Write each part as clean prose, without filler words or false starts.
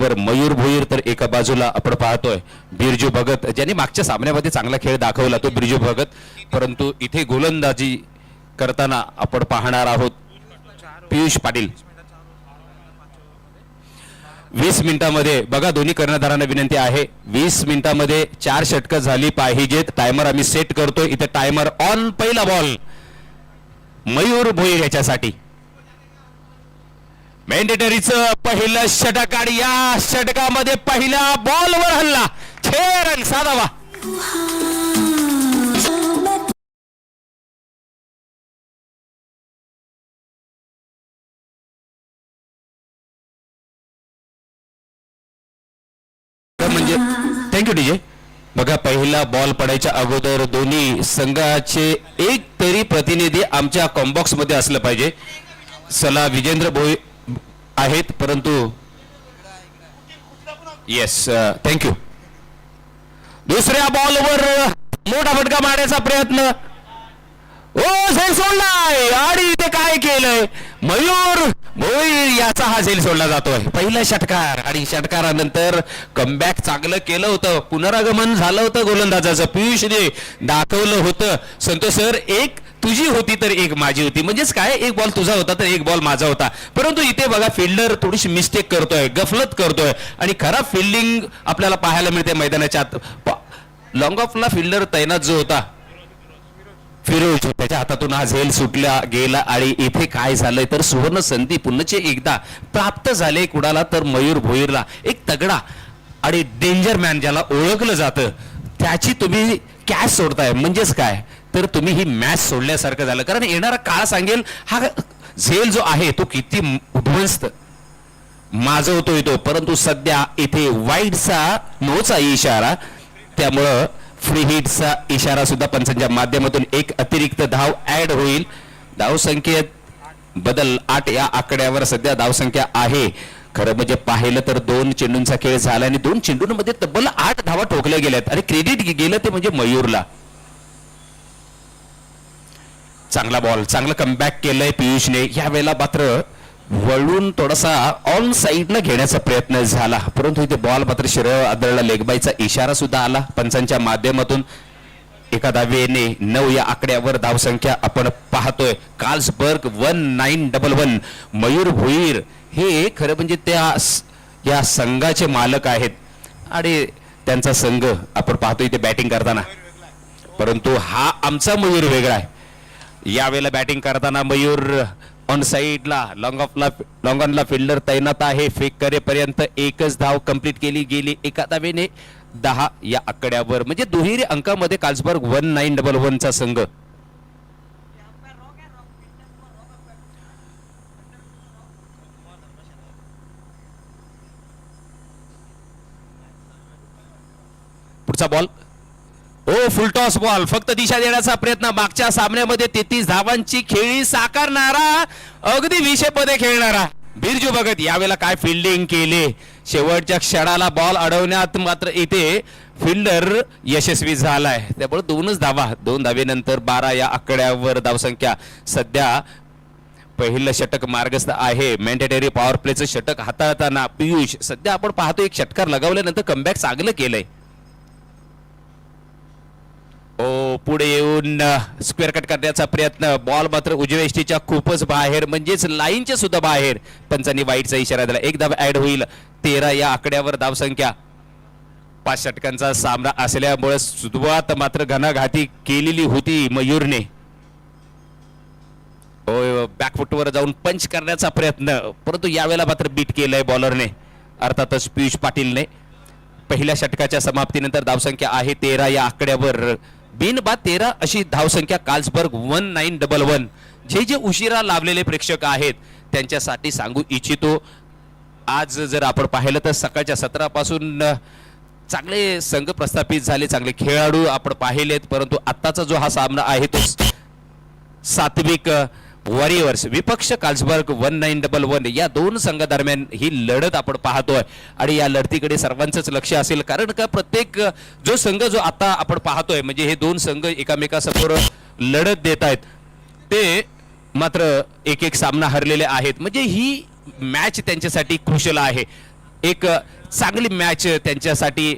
वर मयूर भोईर तर एका बाजूला आपण पाहतोय बिरजू भगत, ज्यांनी मागच्या सामन्यामध्ये चांगला खेळ दाखवला तो बिरजू भगत, परंतु इथे गोलंदाजी करताना आपण पाहणार आहोत पियुष पाटील. 20 मिनिटांमध्ये बघा, दोन्ही कर्णधारांना विनंती आहे 20 मिनिटांमध्ये 4 षटकं झाली पाहिजेत. टायमर आम्ही सेट करतोय, इथे टायमर ऑन. पहिला बॉल मयूर भोईर याच्यासाठी, मॅन्डेटरीचं पहिलं षटक आणि या षटकामध्ये पहिल्या बॉलवर हल्ला, 6 रन साधावा. म्हणजे थँक्यू डीजे. बघा, पहिला बॉल पडायच्या अगोदर दोन्ही संघाचे एक तरी प्रतिनिधी आमच्या कॉम्बॉक्स मध्ये असलं पाहिजे. चला, विजेंद्र भोई आहेत, परंतु येस थँक्यू. दुसऱ्या बॉलवर मोठा फटका मारण्याचा प्रयत्न, ओ झेल सोडलाय आणि इथे काय केलंय मयूर भोईर याचा हा झेल सोडला जातोय. पहिला षटकार आणि षटकारानंतर कमबॅक चांगलं केलं होतं, पुनरागमन झालं होतं गोलंदाजाचं. पियुषने दाखवलं होतं, संतोष सर एक तुझी होती तर एक माझी होती, म्हणजेच काय एक बॉल तुझा होता तर एक बॉल माझा होता. परंतु इथे बघा फिल्डर थोडीशी मिस्टेक करतोय, गफलत करतोय आणि खराब फिल्डिंग आपल्याला पाहायला मिळते मैदानाच्या आत. लॉंग ऑफला फिल्डर तैनात जो होता फिरोज, त्याच्या हातातून हा झेल सुटला गेला आणि इथे काय झालंय तर सुवर्ण संधी पुन्हा एकदा प्राप्त झाले कुणाला तर मयूर भोईरला. एक तगडा आणि डेंजर मॅन ज्याला ओळखलं जातं त्याची तुम्ही कॅच सोडताय, म्हणजेच काय तर तुम्ही ही मॅच सोडल्यासारखं झालं. कारण येणारा काळ सांगेल हा झेल जो आहे तो किती उद्ध्वस्त माजवतोय तो. परंतु सध्या इथे वाईडचा नोचा इशारा, त्यामुळं फ्री हिटचा इशारा सुद्धा पंचांच्या माध्यमातून एक अतिरिक्त धाव ऍड होईल. धावसंख्येत बदल 8 या आकड्यावर सध्या धावसंख्या आहे. खरं म्हणजे पाहिलं तर 2 चेंडूंचा खेळ झाला आणि 2 चेंडूंमध्ये तब्बल 8 धावा ठोकल्या गेल्यात आणि क्रेडिट गेलं ते म्हणजे मयूरला. चांगला बॉल, चांगलं कमबॅक केलंय पियुषने. यावेळेला मात्र वळून थोडासा ऑन साईडनं घेण्याचा प्रयत्न झाला, परंतु इथे बॉल मात्र शिरळ आदळला. लेगबाईचा इशारा सुद्धा आला पंचांच्या माध्यमातून. एका धावेने 9 या आकड्यावर धावसंख्या आपण पाहतोय. कार्ल्सबर्ग 1911. मयूर भोईर हे खरं म्हणजे त्या या संघाचे मालक आहेत आणि त्यांचा संघ आपण पाहतोय इथे बॅटिंग करताना. परंतु हा आमचा मयूर वेगळा आहे. यावेळेला बॅटिंग करताना मयूर ऑन साइडला लॉंग ऑनला फिल्डर तैनात आहे. फेक करेपर्यंत एकच धाव कंप्लीट केली गेली एका धावेने 10 या आकड्यावर. म्हणजे दुहेरी अंकामध्ये कार्ल्सबर्ग 1911 चा संघ. पुढचा बॉल, ओ फुलटॉस बॉल, फक्त दिशा देण्याचा प्रयत्न. मागच्या सामन्यामध्ये 33 धावांची खेळी साकारणारा, अगदी विषयपदे खेळणारा बिरजू भगत यावेळेला काय फिल्डिंग केले. शेवटच्या क्षणाला बॉल अडवण्यात मात्र इथे फिल्डर यशस्वी झालाय. त्यामुळे 2च धावा, 2 धावेनंतर 12 या आकड्यावर धावसंख्या. सध्या पहिलं षटक मार्गस्थ आहे. मॅन्डेटरी पॉवर प्लेचं षटक हाताळताना पियुष सध्या आपण पाहतो एक षटकार लगावल्यानंतर कमबॅक चांगलं केलंय. ओ पुढे येऊन स्क्वेअर कट करण्याचा प्रयत्न. बॉल मात्र उजव्या यष्टीच्या खूपच बाहेर, म्हणजेच लाईनच्या सुद्धा बाहेर. पंचांनी वाईटचा इशारा दिला. एक धाव ऍड होईल. 13 या आकड्यावर धावसंख्या. 5 षटकांचा सामना असल्यामुळे सुरुवात मात्र घणाघाती केलेली होती मयूरने. ओ बॅकफुटवर जाऊन पंच करण्याचा प्रयत्न, परंतु यावेळेला मात्र बीट केलंय बॉलरने, अर्थातच पियुष पाटीलने. पहिल्या षटकाच्या समाप्तीनंतर धावसंख्या आहे 13 या आकड्यावर. बिनबाद 13 अशी धावसंख्या कार्ल्सबर्ग 1911. जे जे उशिरा लावलेले प्रेक्षक आहेत त्यांच्यासाठी सांगू इच्छितो, आज जर आपण पाहिलं तर सकाळच्या 17 पासून चांगले संघ प्रस्थापित झाले, चांगले खेळाडू आपण पाहिलेत. परंतु आत्ताचा जो हा सामना आहे तो सात्विक वॉरियर्स विपक्ष कार्ल्सबर्ग 1911 या 2 संघादरम्यान ही लढत आपण पाहतोय आणि या लढतीकडे सर्वांचंच लक्ष असेल. कारण का प्रत्येक जो संघ जो आता आपण पाहतोय म्हणजे हे 2 संघ एकामेकासमोर लढत देत आहेत ते मात्र एक एक सामना हरलेले आहेत. म्हणजे ही मॅच त्यांच्यासाठी क्रुशियल आहे. एक चांगली मॅच त्यांच्यासाठी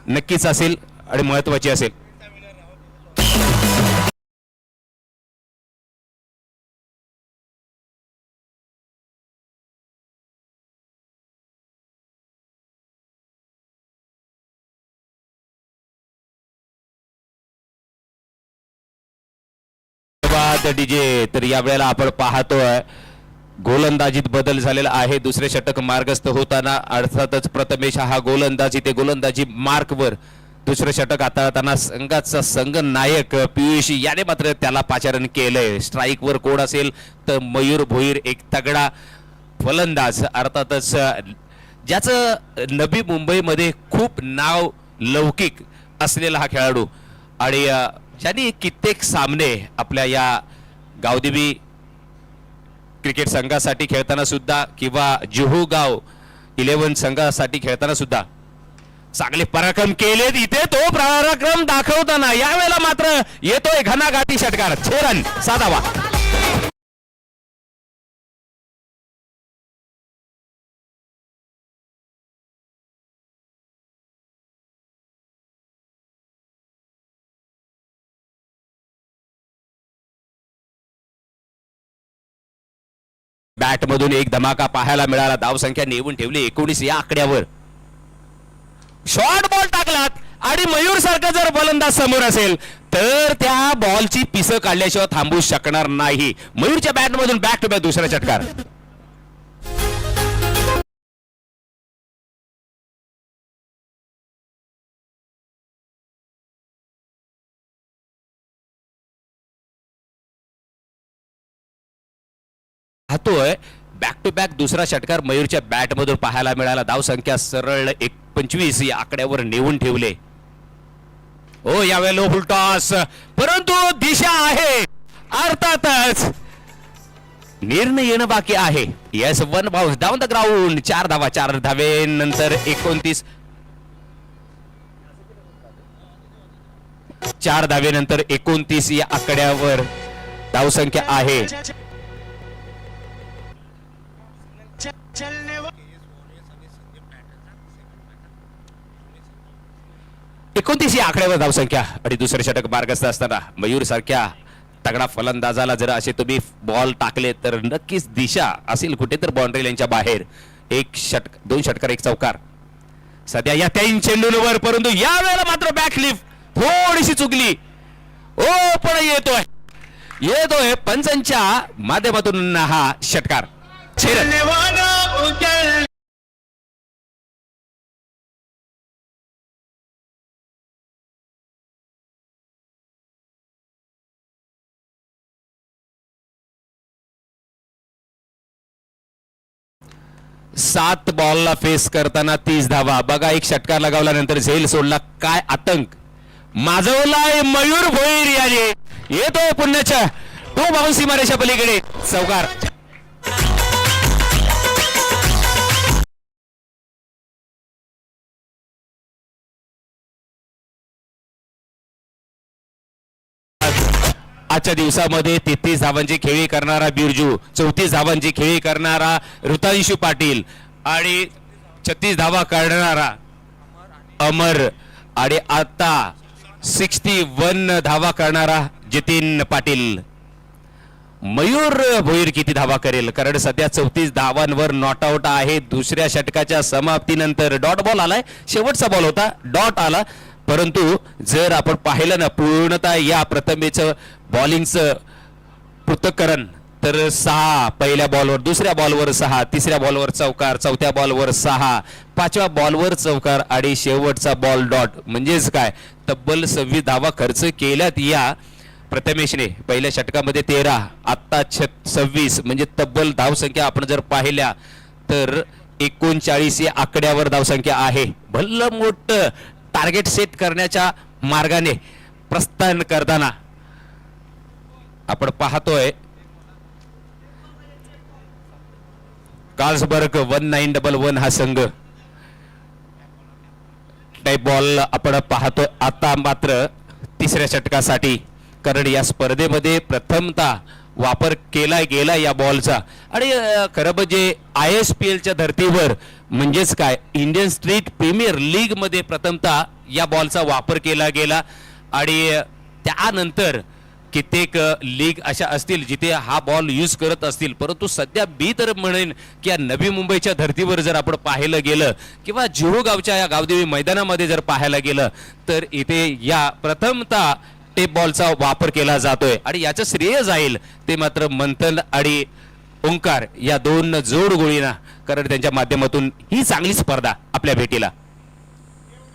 नक्कीच असेल आणि महत्वाची असेल. डीजे तर यावेळेला आपण पाहतोय गोलंदाजीत बदल झालेला आहे. दुसरे षटक मार्गस्थ होताना अर्थातच प्रथमेश हा गोलंदाजी मार्कवर दुसरे षटक हाताळताना संघाचा संघ नायक पियुष याने मात्र त्याला पाचारण केलंय. स्ट्राईकवर कोण असेल तर मयूर भोईर एक तगडा फलंदाज, अर्थातच ज्याचं नवी मुंबईमध्ये खूप नाव लौकिक असलेला हा खेळाडू आणि ज्यांनी कित्येक सामने आपल्या या गावदेवी क्रिकेट संघासाठी खेळताना सुद्धा किंवा जुहू गाव 11 संघासाठी खेळताना सुद्धा चांगले पराक्रम केलेत. इथे तो पराक्रम दाखवताना यावेळेला मात्र येतोय घणाघाती षटकार. 6 रन 7 धावा. बॅट मधून एक धमाका पाहायला मिळाला. धावसंख्या नेऊन ठेवली 19 या आकड्यावर. शॉर्ट बॉल टाकलात आणि मयूर सारखा जर फलंदाज समोर असेल तर त्या बॉलची पिसं काढल्याशिवाय थांबू शकणार नाही. मयूरच्या बॅट मधून बॅक टू बॅक दुसरा षटकार. पाहतोय बॅक टू बॅक दुसरा षटकार मयूरच्या बॅट मधून पाहायला मिळाला. धावसंख्या सरळ 25 या आकड्यावर नेऊन ठेवले. हो यावेळेला लो फुल टॉस, परंतु दिशा आहे. अर्थातच निर्णय येणं बाकी आहे. Yes 1 bounce down the ground. 4 धावा. 4 धावेनंतर 29. 4 धावेनंतर 29 या आकड्यावर धावसंख्या आहे. 29 या आकड्यावर धावसंख्या आणि दुसरे षटक मार्गस्थ असताना मयूर सारख्या तगडा फलंदाजाला जर असे तुम्ही बॉल टाकले तर नक्कीच दिशा असेल कुठे तर बाउंड्री लाईनच्या बाहेर. 2 षटकार 1 चौकार सध्या या 3 चेंडूंवर, परंतु या वेळेला मात्र बॅकलिफ्ट थोडीशी चुकली. ओ पण येतोय पंचांच्या माध्यमातून हा षटकार. 6 रन. 7 बॉलला फेस करताना 30 धावा. बघा एक षटकार लगावल्यानंतर झेल सोडला. काय आतंक माजवलाय मयूर भोईर याने. येतोय पुण्याच्या तो बाउन्स सीमारेषा पलीकडे चौकार. आजच्या दिवसामध्ये 33 धावांची खेळी करणारा बिरजू, 34 धावांची खेळी करणारा ऋतांशु पाटील आणि 36 धावा करणारा अमर आणि आता 61 धावा करणारा जितीन पाटील. मयूर भोईर किती धावा करेल, कारण सध्या 34 धावांवर नॉट आउट आहे. दुसऱ्या षटकाच्या समाप्तीनंतर डॉट बॉल आलाय. शेवटचा बॉल होता, डॉट आला. परंतु जर आपण पाहिलं ना पूर्णतः या प्रथमेचं बॉलिंगचं पृथक्करण तर 6 पहिल्या बॉलवर, दुसऱ्या बॉलवर 6, तिसऱ्या बॉलवर चौकार, चौथ्या बॉलवर 6, 5व्या बॉलवर चौकार आणि शेवटचा बॉल डॉट. म्हणजेच काय तब्बल 26 धावा खर्च केल्यात या प्रथमेशने. पहिल्या षटकामध्ये 13, आता 26, म्हणजे तब्बल धावसंख्या आपण जर पाहिल्या तर 39 या आकड्यावर धावसंख्या आहे. भलं मोठं टार्गेट सेट करण्याच्या मार्गाने प्रस्थान करताना आपण पाहतोय कार्ल्सबर्ग 1911 हा संघ टाइप बॉल आपण पाहतोय. आता मात्र तिसऱ्या षटकासाठी, कारण या स्पर्धेमध्ये प्रथमतः वापर केला गेला या बॉलचा. आणि खरं म्हणजे ISPLच्या धर्तीवर म्हणजेच काय इंडियन स्ट्रीट प्रीमियर लीग मध्ये प्रथमतः या बॉलचा वापर केला गेला. आणि त्यानंतर कित्येक लीग अशा असतील जिथे हा बॉल यूज करत असतील, परंतु सध्या मी तर म्हणेन की या नवी मुंबईच्या धर्तीवर जर आपण पाहायला गेलं किंवा जुहू गावच्या या गावदेवी मैदानामध्ये जर पाहायला गेलं तर इथे या प्रथमतः टेप बॉलचा वापर केला जातोय. आणि याचं श्रेय जाईल ते मात्र मंथन आणि ओंकार या दोन जोड गोळींना, कारण त्यांच्या माध्यमातून ही चांगली स्पर्धा आपल्या भेटीला.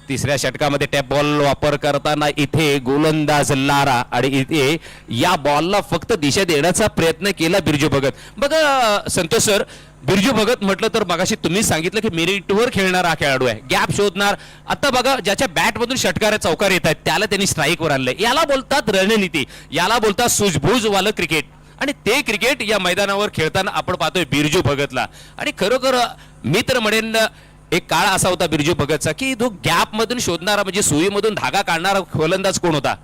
तिसऱ्या षटकामध्ये टॅप बॉल वापर करताना इथे गोलंदाज लारा आणि इथे या बॉलला फक्त दिशा देण्याचा प्रयत्न केला बिरजू भगत. बघा संतोष सर, बिरजू भगत म्हटलं तर मगाशी तुम्ही सांगितलं की मेरिटवर खेळणारा हा खेळाडू आहे, गॅप शोधणार. आता बघा ज्याच्या बॅटमधून षटकार चौकार येत आहेत त्याला त्यांनी स्ट्राईकवर आणलंय. याला बोलतात रणनीती, याला बोलतात सूझबूझवालं क्रिकेट. आणि ते क्रिकेट या मैदानावर खेळताना आपण पाहतोय बिरजू भगतला. आणि खरोखर मी तर म्हणेन एक काळ असा होता बिरजू भगतचा की तो गॅप मधून शोधणारा म्हणजे सुईमधून धागा काढणारा गोलंदाज कोण होता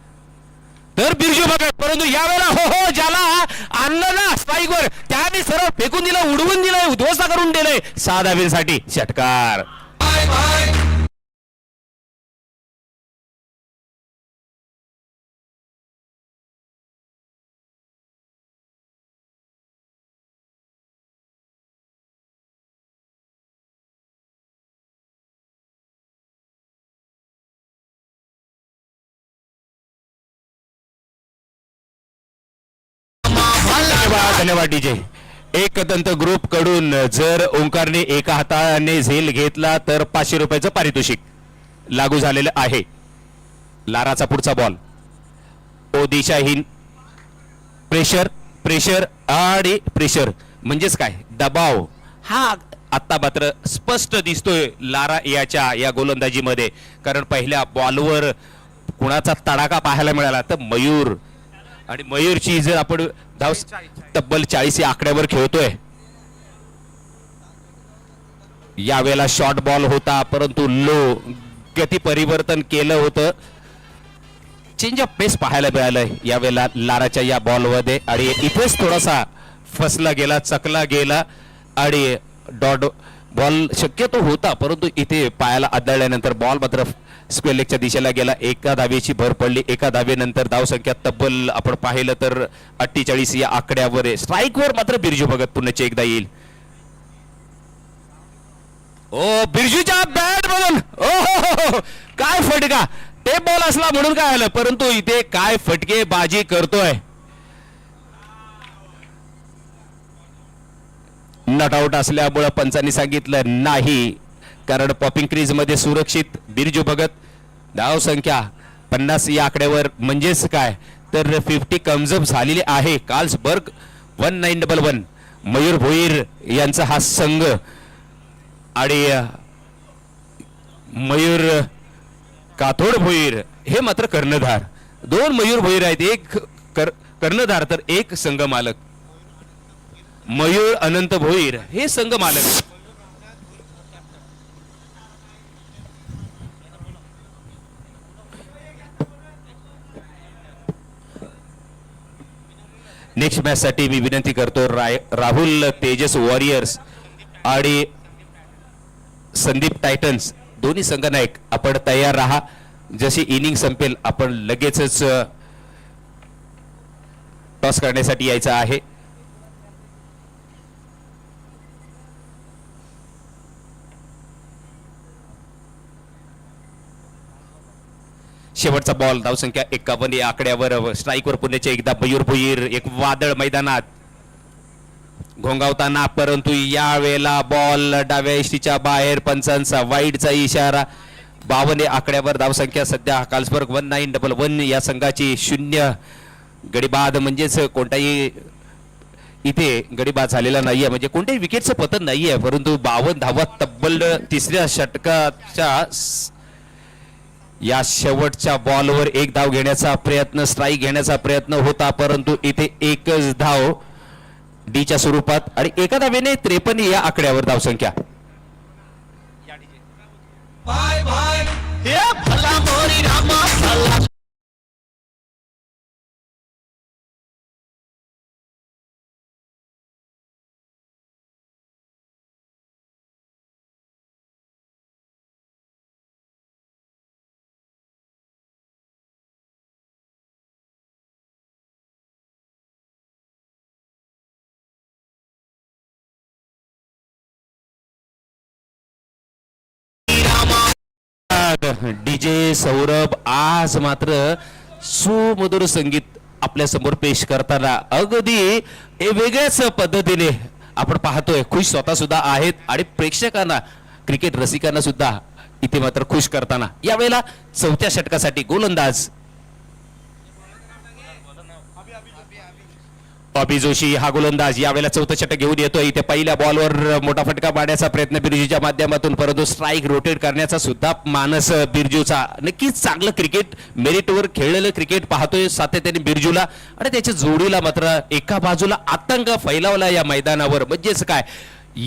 तर बिरजू भगत. परंतु यावेळेला हो ज्याला आणलं ना स्ट्राईकवर त्याने सरळ फेकून दिलं, उडवून दिलंय, उद्ध्वस्त करून दिलंय 6 धावेसाठी षटकार. धन्यवाद डीजे. एकतंत्र ग्रुप कडून जर ओंकारने एका हाताने झेल घेतला तर 500 रुपयाचं पारितोषिक लागू झालेलं आहे. लाराचा पुढचा बॉल, ओ दिशाहीन, प्रेशर प्रेशर आणि प्रेशर म्हणजेच काय दबाव हा आता मात्र स्पष्ट दिसतोय लारा याच्या या गोलंदाजीमध्ये. कारण पहिल्या बॉलवर कुणाचा तडाखा पाहायला मिळाला तर मयूर. आणि मयूरची जर आपण धाव तब्बल 40 या आकड्यावर खेळतोय. यावेळेला शॉर्ट बॉल होता परंतु लो गती परिवर्तन केलं होतं. चेंज ऑफ पेस पाहायला मिळालंय यावेळेला लाराच्या या बॉलमध्ये. आणि इथेच थोडासा फसला गेला, चकला गेला आणि डॉट बॉल शक्यतो होता परंतु इथे पायाला आदळल्यानंतर बॉल मात्र स्क्वेअर लेगच्या दिशेला गेला. एका धावेची भर पडली. एका धावेनंतर धावसंख्या तब्बल आपण पाहिलं तर 48 या आकड्यावर. स्ट्राईकवर मात्र बिरजू भगत पुन्हा एकदा येईल. ओ बिरजूच्या बॅट मधून ओ काय फटका. टेप बॉल असला म्हणून काय आलं परंतु इथे काय फटके बाजी करतोय. नॉट आउट असल्यामुळे पंचांनी सांगितलं नाही, कारण पॉपिंग क्रीज मध्ये सुरक्षित बिरजू भगत. धाव संख्या 50 या आकड्यावर म्हणजेच काय तर 50 कमजम झालेली आहे. कार्ल्सबर्ग 1911 मयूर भोईर यांचा हा संघ. आणि मयूर काथोड भोईर हे मात्र कर्णधार. 2 मयूर भोईर आहेत, एक कर्णधार तर एक संघ मालक. मयूर अनंत भोईर हे संघ मालक. नेक्स्ट मॅच साठी मी विनंती करतो राहुल तेजस वॉरियर्स आणि संदीप टायटन्स दोन्ही संघनायक आपण तयार राहा. जशी इनिंग संपेल आपण लगेचच टॉस करण्यासाठी यायचं आहे. शेवटचा बॉल धावसंख्या 51 या आकड्यावर. स्ट्राईकवर पुण्याचे एकदा मयूर भोईर. एक वादळ मैदानात घोंगावताना परंतु या वेळेला बॉल डाव्या यष्टीच्या बाहेर. पंचांचा वाईडचा इशारा. 52 आकड्यावर धावसंख्या सध्या. कार्ल्सबर्ग 1911 या संघाची 0 गडीबाद म्हणजेच कोणताही इथे गडीबाद झालेला नाहीये, म्हणजे कोणत्याही विकेटचं पतन नाहीये. परंतु 52 धावा तब्बल तिसऱ्या षटकाच्या या शेवटच्या बॉलवर एक धाव घेण्याचा प्रयत्न, स्ट्राईक घेण्याचा प्रयत्न होता परंतु इथे एकच धाव डीच्या स्वरूपात. आणि एका धावेने 53 या आकड्यावर धावसंख्या. बाय बाय हे भला मोरी रामा. डीजे सौरभ आज मात्र सुमधुर संगीत आपल्या समोर पेश करताना अगदी वेगळ्याच पद्धतीने आपण पाहतोय. खुश स्वतः सुद्धा आहेत आणि प्रेक्षकांना क्रिकेट रसिकांना सुद्धा इथे मात्र खुश करताना यावेळेला चौथ्या षटकासाठी गोलंदाज अभि जोशी हा गोलंदाज यावेळेला चौथं षटक घेऊन येतोय. इथे पहिल्या बॉलवर मोठा फटका मारण्याचा प्रयत्न बिरजूच्या माध्यमातून, परंतु स्ट्राईक रोटेट करण्याचा सुद्धा मानस बिरजूचा. नक्कीच चांगलं क्रिकेट मेरिटवर खेळलेलं क्रिकेट पाहतोय सातत्याने बिरजूला आणि त्याच्या जोडीला मात्र एका बाजूला आतंक फैलावला या मैदानावर. म्हणजेच काय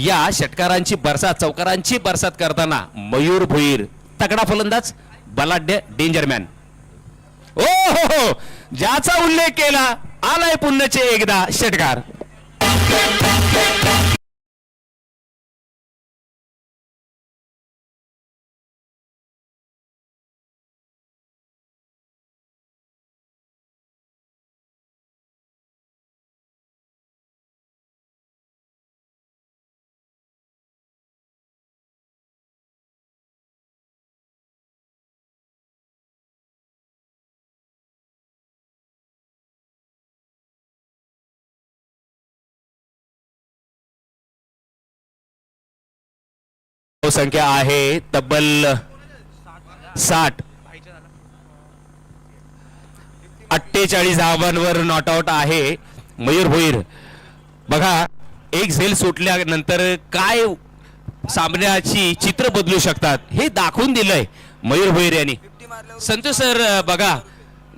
या षटकारांची बरसात चौकारांची बरसात करताना मयूर भोईर तगडा फलंदाज बलाढ्य डेंजरमॅन. ओ हो ज्याचा उल्लेख केला आलाय पुन्हाचे एकदा षटकार. संख्या आहे तब्बल 60. 48 धावांवर नॉट आउट आहे मयूर भोईर. बघा एक झेल सुटल्यानंतर काय सामन्याची चित्र बदलू शकतात हे दाखवून दिलंय मयूर भोईर यांनी. संतोष सर बघा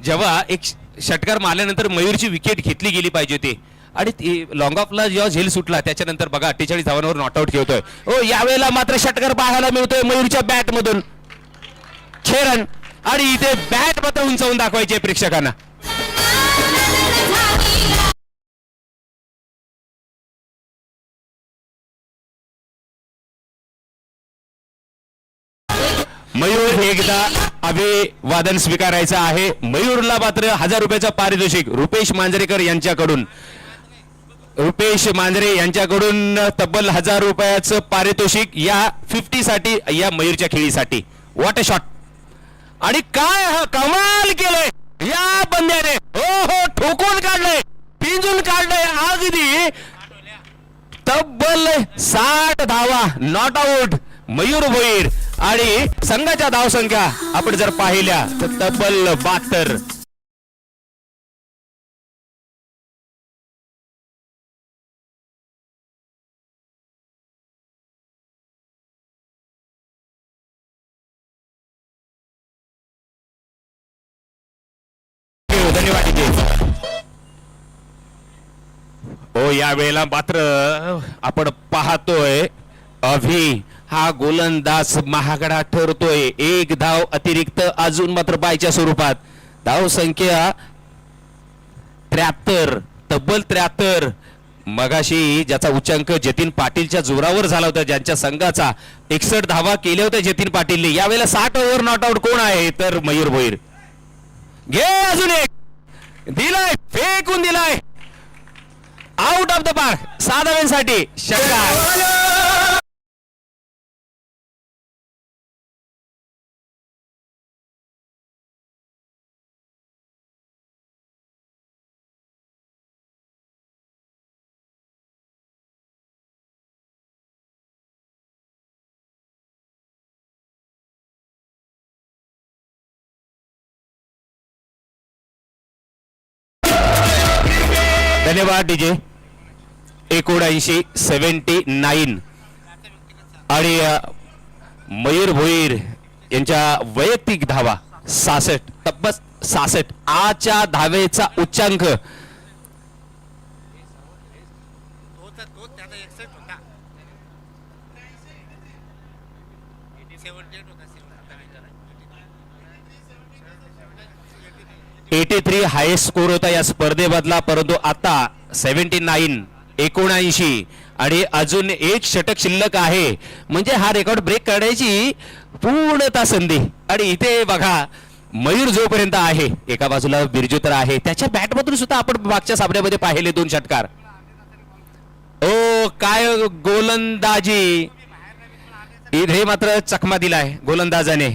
जेव्हा एक षटकार मारल्यानंतर मयूरची विकेट घेतली गेली पाहिजे होती आणि लॉंग ऑफला जेव्हा झेल सुटला त्याच्यानंतर बघा 48 धावांवर नॉट आउट खेळतोय. हो यावेळेला मात्र षटकार पाहायला मिळतोय मयूरच्या बॅट मधून 6 रन आणि इथे बॅट मात्र उंचावून दाखवायचे प्रेक्षकांना. मयूर एकदा अभिवादन स्वीकारायचं आहे. मयूरला मात्र 1000 रुपयाचं पारितोषिक रुपेश मांजरेकर यांच्याकडून. रुपेश मांजरे यांच्याकडून तब्बल 1000 रुपयाचं पारितोषिक या 50 साठी या मयूरच्या खेळीसाठी. व्हॉट अ शॉट आणि काय हा कमाल केलंय या बंद्याने. हो हो ठोकून काढलंय पिंजून काढलंय अगदी तब्बल 60 धावा नॉट आउट मयूर भोईर आणि संघाच्या धावसंख्या आपण जर पाहिल्या तर तब्बल 72. धन्यवाद. हो या वेळेला मात्र आपण पाहतोय अभि हा गोलंदाज महागडा ठरतोय. एक धाव अतिरिक्त अजून मात्र बायच्या स्वरूपात. धाव संख्या 73 तब्बल 73. मगाशी ज्याचा उच्चांक जतीन पाटीलच्या जोरावर झाला होता ज्यांच्या संघाचा 61 धावा केल्या होत्या जतीन पाटीलने. यावेळेला 60 ओव्हर नॉट आउट कोण आहे तर मयूर भोईर. घे अजून एक दिलाय फेकून दिलाय आउट ऑफ द पार्क 6 धावांसाठी षटकार. धन्यवाद डीजे. 79 आणि मयूर भोईर यांच्या वैयक्तिक धावा 66 तब्बल 66. आजच्या धावेचा उच्चांक $83 हायेस्ट स्कोर होता या स्पर्धेमधला, परंतु आता 79 आणि अजून एक षटक शिल्लक आहे. म्हणजे हा रेकॉर्ड ब्रेक करण्याची पूर्णता संधी. आणि इथे बघा मयूर जोपर्यंत आहे एका बाजूला बिरजू तर आहे त्याच्या बॅटमधून सुद्धा आपण मागच्या सामन्यामध्ये पाहिले 2 षटकार. ओ काय गोलंदाजी इथे मात्र चकमा दिलाय गोलंदाजाने.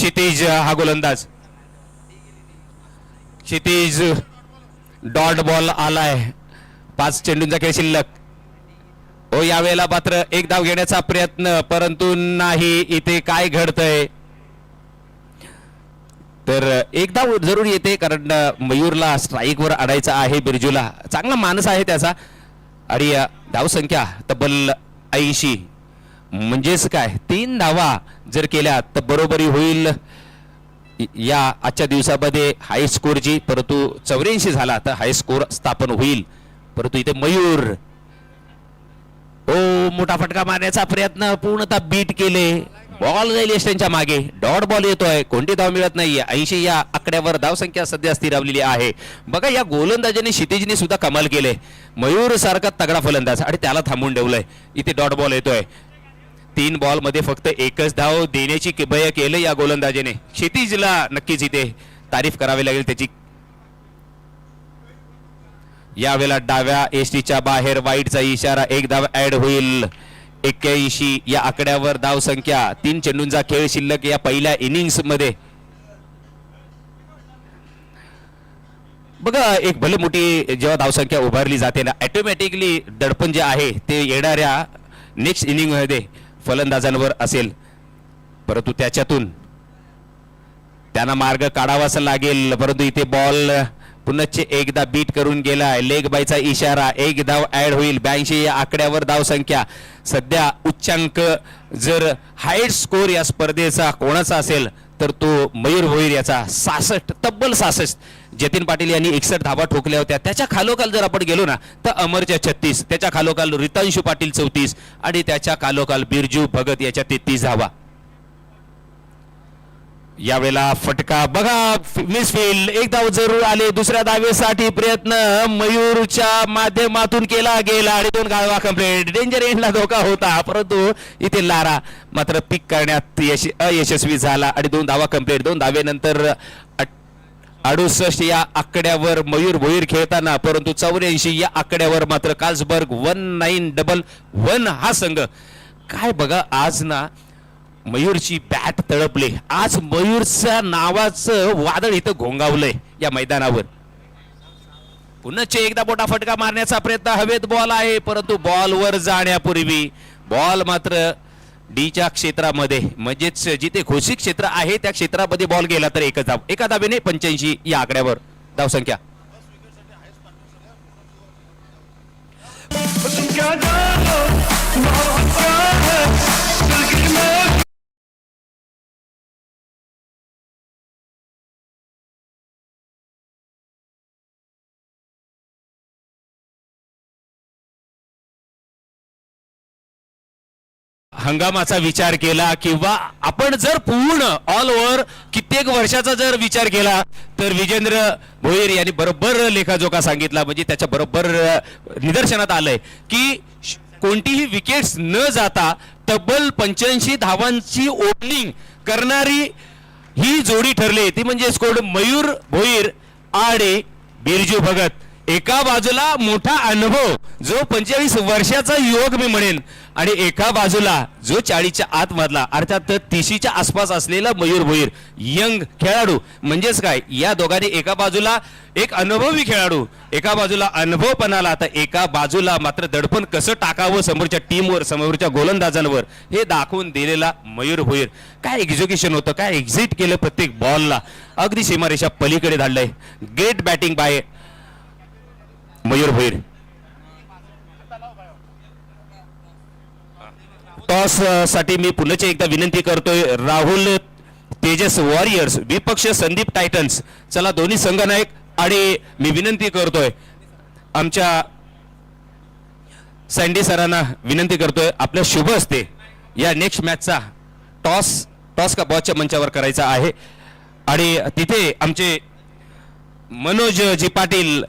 क्षितिज हा गोलंदाज. क्षितिज डॉट बॉल आलाय. 5 चेंडूंचा खेळ शिल्लक. हो यावेळेला मात्र एक धाव घेण्याचा प्रयत्न परंतु नाही. इथे काय घडतंय तर एक धाव जरूर येते कारण मयूरला स्ट्राईकवर आणायचा आहे. बिरजूला चांगला मानस आहे त्याचा आणि धावसंख्या तब्बल 80 म्हणजेच काय 3 धावा जर केल्या तर बरोबरी होईल या आजच्या दिवसामध्ये हाय स्कोरची. परंतु 84 झाला तर हाय स्कोर स्थापन होईल. परंतु इथे मयूर मोठा फटका मारण्याचा प्रयत्न पूर्णतः बीट केले. बॉल जाईल यष्टींच्या मागे. डॉट बॉल येतोय. कोणती धाव मिळत नाहीये. 80 या आकड्यावर धावसंख्या सध्या स्थिरावलेली आहे. बघा या गोलंदाजाने क्षितिजने सुद्धा कमाल केले. मयूर सारखा तगडा फलंदाज आणि त्याला थांबून ठेवलंय. इथे डॉट बॉल येतोय. 3 बॉल मध्ये फक्त एकच धाव देण्याची किबय केलं या गोलंदाजीने. क्षितिजला नक्कीच इथे तारीफ करावी लागेल त्याची. यावेळेला डाव्या एसटीच्या बाहेर वाईटचा इशारा. एक धाव ऍड होईल. 81 या आकड्यावर धाव संख्या. 3 चेंडूंचा खेळ शिल्लक या पहिल्या इनिंग्स मध्ये. बघा एक भले मोठी जेव्हा धावसंख्या उभारली जाते ना ऑटोमॅटिकली दडपण जे आहे ते येणाऱ्या नेक्स्ट इनिंग मध्ये फलंदाजांवर असेल. परंतु त्याच्यातून त्यांना मार्ग काढावाच लागेल. परंतु इथे बॉल पुनश्च एकदा बीट करून गेलाय. लेग बायचा इशारा. एक धाव ऍड होईल. 82 या आकड्यावर धाव संख्या. सध्या उच्चांक जर हायस्ट स्कोर या स्पर्धेचा कोणाचा असेल तर तो मयूर भोईर याचा 66 तब्बल 66. जतीन पाटील यांनी 61 धावा ठोकल्या होत्या. त्याच्या खालोखाल जर आपण गेलो ना तर अमरच्या 36, त्याच्या खालोखाल रितांशु पाटील 34 आणि त्याच्या खालोखाल बिरजू भगत याच्या 33 धावा. यावेळेला फटका बघा मिसफील्ड. एक धाव जरूर आले. दुसऱ्या धावेसाठी प्रयत्न मयूरच्या माध्यमातून केला गेला आणि 2 धावा कंप्लीट. डेंजर एंडला धोका होता परंतु इथे लारा मात्र पिक करण्यात अयशस्वी झाला आणि 2 धावा कंप्लीट. 2 धावेनंतर 68 या आकड्यावर मयूर भोईर खेळताना परंतु 84 या आकड्यावर मात्र कार्लसबर्ग 1911 हा संघ. काय बघा आज ना मयूरची बॅट तळपले. आज मयूरच्या नावाचं वादळ इथं घोंगावलंय या मैदानावर. पुन्हा एकदा मोठा फटका मारण्याचा प्रयत्न. हवेत बॉल आहे परंतु बॉलवर जाण्यापूर्वी बॉल मात्र डीच्या क्षेत्रामध्ये म्हणजेच जिथे घोषित क्षेत्र आहे त्या क्षेत्रामध्ये बॉल गेला तर एकच धाव. एका धावेने 85 या आकड्यावर धावसंख्या. हंगामाचा विचार केला किंवा आपण जर पूर्ण ऑल ओव्हर कित्येक वर्षाचा जर विचार केला तर विजेंद्र भोईर यांनी बरोबर लेखाजोखा सांगितला. म्हणजे त्याच्या बरोबर निदर्शनात आलंय की कोणतीही विकेट्स न जाता तब्बल 85 धावांची ओपनिंग करणारी ही जोडी ठरली. ती म्हणजे स्कोर मयूर भोईर आणि बिरजू भगत. एका बाजूला मोठा अनुभव जो 45 वर्षाचा युवक मी म्हणेन आणि एका बाजूला जो 40च्या आत मधला अर्थात 30च्या आसपास असलेला मयूर भोईर यंग खेळाडू. म्हणजेच काय या दोघांनी एका बाजूला एक अनुभवी खेळाडू, एका बाजूला अनुभवपणाला तर एका बाजूला मात्र दडपण कसं टाकावं समोरच्या टीमवर समोरच्या गोलंदाजांवर हे दाखवून दिलेला मयूर भोईर. काय एक्झिक्युशन होतं, काय एक्झिट केलं प्रत्येक बॉलला. अगदी सीमारेषा पलीकडे धाडलंय. Great batting by Mayur Bhoir. Toss साठी मी पुन्हा एकदा विनंती करतोय. राहुल तेजस वॉरियर्स विपक्ष संदीप टायटन्स. चला दोन्ही संघनायक आणि मी विनंती करतोय आमच्या सँडी सरांना विनंती करतोय आपल्या शुभ हस्ते या नेक्स्ट मॅचचा टॉस का बॉसच्या मंचावर करायचा आहे आणि तिथे आमचे मनोज जी पाटील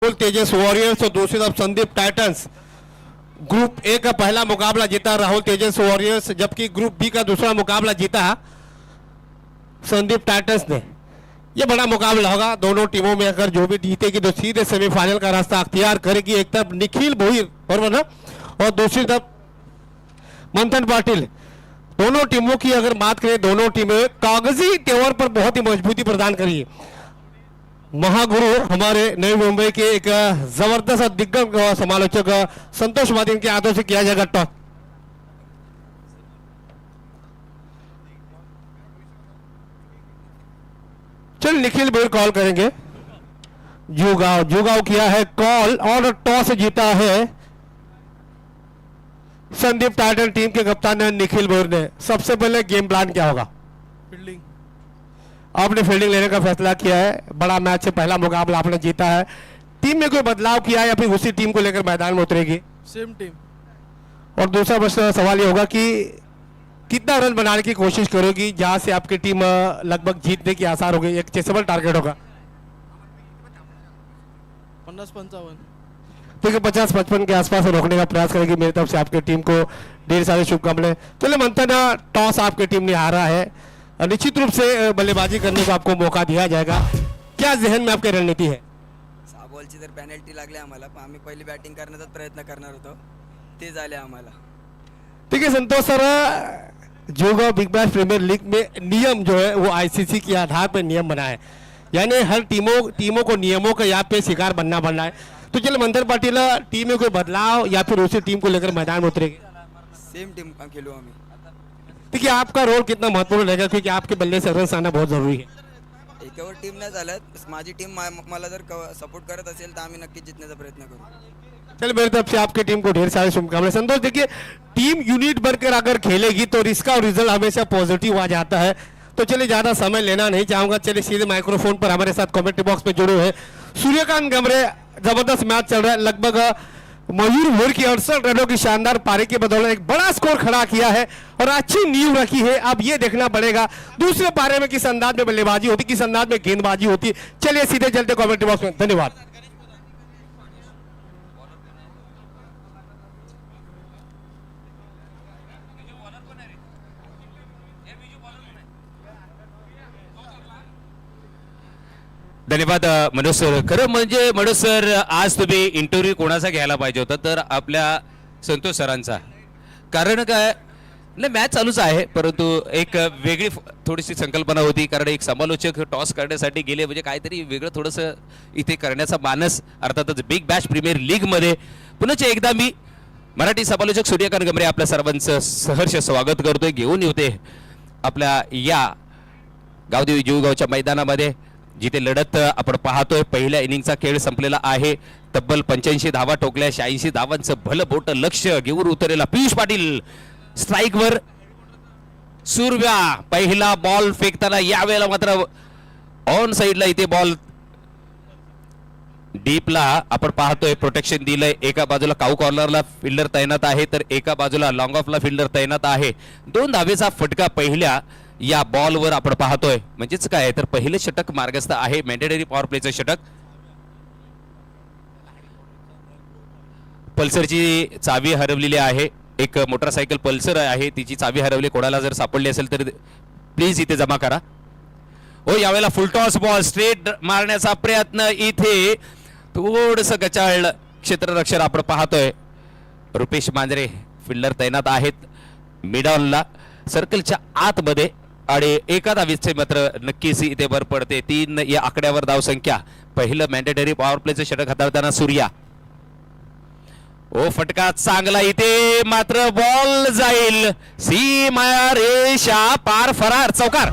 तेजस वॉरियर्स और दूसरी तरफ संदीप टाइटंस। ग्रुप ए का पहला मुकाबला जीता राहुल तेजस वॉरियर्स, जबकि ग्रुप बी का दूसरा मुकाबला जीता संदीप टाइटंस ने। यह बड़ा मुकाबला होगा दोनों टीमों में, अगर जो भी जीतेगी तो सीधे सेमीफाइनल का रास्ता अख्तियार करेगी। एक तरफ निखिल भोईर और दूसरी तरफ मंथन पाटिल। दोनों टीमों की अगर बात करें, दोनों टीमें कागजी तेवर पर बहुत ही मजबूती प्रदान करी। महागुरु हमारे नई मुंबई के एक जबरदस्त दिग्गज समालोचक संतोष मादिन के हाथों से किया जाएगा टॉस। चल निखिल भोईर कॉल करेंगे। जुगाव किया है कॉल और टॉस जीता है संदीप टाइटन टीम के कप्तान निखिल भोईर ने। सबसे पहले गेम प्लान क्या होगा? फील्डिंग। आपने फील्डिंग लेने का फैसला किया है, बड़ा मैच से पहला मुकाबला आपने जीता है। टीम में कोई बदलाव किया है या फिर उसी टीम को लेकर मैदान में उतरेगी? Same team. और दूसरा बस सवाल ये होगा कि कितना रन बनाने की कोशिश करोगी जहां से आपकी टीम लगभग जीतने की आसार होगी? एक चेसेबल टारगेट होगा। 50-55। ठीक है, 50-55 के आसपास रोकने का प्रयास करेगी। मेरी तरफ से आपकी टीम को ढेर सारी शुभकामनाएं। चलिए मंथन, टॉस आपकी टीम ने हारा है, निश्चित रूप से बल्लेबाजी करने का आपको मौका दिया जाएगा। क्या जहन में आपकी रणनीती है? 6 बॉलची जर पेनल्टी लागली आम्हाला, पण आम्ही पहिली बॅटिंग करण्याचा प्रयत्न करणार होतो, ते झाले आम्हाला। ठीक है संतोष सर, जोगा बिग बैश प्रीमियर लीग में नियम जो है वो आईसीसी के आधार पर नियम बना है, यानी हर टीमों को नियमों का यहाँ पे शिकार बनना पड़ना है। तो चलो मंथन पाटिल, टीम में कोई बदलाव या फिर उसी टीम को लेकर मैदान में उतरेगी? सेम टीम खेलू आम्ही। देखिए आपका रोल कितना महत्वपूर्ण रहेगा, क्योंकि आपके बल्ले से रन आना बहुत जरूरी है। एकावर टीम नाही चालत, माझी टीम मला जर सपोर्ट करत असेल तर आम्ही नक्कीच जितण्याचा प्रयत्न करू। चलिए मेरी तरफ से आपकी टीम को ढेर सारे शुभकामनाएं। संतोष, देखिए टीम यूनिट बनकर अगर खेलेगी तो इसका रिजल्ट हमेशा पॉजिटिव आ जाता है। तो चलिए ज्यादा समय लेना नहीं चाहूंगा, चलिए सीधे माइक्रोफोन पर हमारे साथ कमेंट्री बॉक्स में जुड़े हुए सूर्यकांत गमरे। जबरदस्त मैच चल रहा है, लगभग मयूर भोईर की 68 रनों की शानदार पारी के बदौलत एक बड़ा स्कोर खड़ा किया है और अच्छी नींव रखी है। अब ये देखना पड़ेगा दूसरे पारे में किस अंदाज में बल्लेबाजी होती, किस अंदाज में गेंदबाजी होती। चलिए सीधे चलते कमेंट्री बॉक्स में। धन्यवाद। धन्यवाद मनोज सर। खरं म्हणजे मनोज सर, आज तुम्ही इंटरव्ह्यू कोणाचा घ्यायला पाहिजे होता तर आपल्या संतोष सरांचा। कारण काय नाही, मॅच चालूच आहे, परंतु एक वेगळी थोडीशी संकल्पना होती, कारण एक समालोचक टॉस करण्यासाठी गेले म्हणजे काहीतरी वेगळं थोडंसं इथे करण्याचा मानस, अर्थातच बिग बॅश प्रीमियर लीग मध्ये पुन्हा एकदा मी मराठी समालोचक सूर्यकांत गमरे आपल्या सर्वांचं सहर्ष स्वागत करतोय। घेऊन येते आपल्या या गावदेवी जीवगावच्या मैदानामध्ये, जिथे लढत आपण पाहतोय। पहिल्या इनिंगचा खेळ संपलेला आहे, तब्बल 85 धावा ठोकल्या, 86 धावांचं भलं बोट लक्ष घेऊन उतरलेला पियुष पाटील स्ट्राइक वर। सूर्या पहिला बॉल फेकताना यावेळेला मात्र ऑन साइडला इथे बॉल डीपला आपण पाहतोय, प्रोटेक्शन दिलंय। एका बाजूला काऊ कॉर्नरला फिल्डर तैनात आहे तर एका बाजूला लॉंग ऑफला फिल्डर तैनात आहे। 2 धावेचा फटका पहिल्या या बॉलवर आपण पाहतोय, म्हणजेच काय तर पहिले षटक मार्गस्थ आहे, मॅन्डेटरी पॉवर प्लेचं षटक। पल्सरची चावी हरवलेली आहे, एक मोटरसायकल पल्सर आहे, तिची चावी हरवली। कोणाला जर सापडली असेल तर प्लीज इथे जमा करा। हो, यावेळेला फुल टॉस बॉल स्ट्रेट मारण्याचा प्रयत्न, इथे थोडस गचाळ क्षेत्ररक्षक आपण पाहतोय। रुपेश मांजरे फिल्डर तैनात आहेत मिड ऑनला, सर्कलच्या आतमध्ये, आणि एका धावेचे मात्र नक्कीच इथे भर पडते। 3 या आकड्यावर धाव संख्या पहिलं मॅन्डेटरी पॉवर प्लेचं षटक हाताळताना सूर्या. ओ फटका चांगला इथे, मात्र बॉल जाईल सीमा रेषा पार, फरार, चौकार.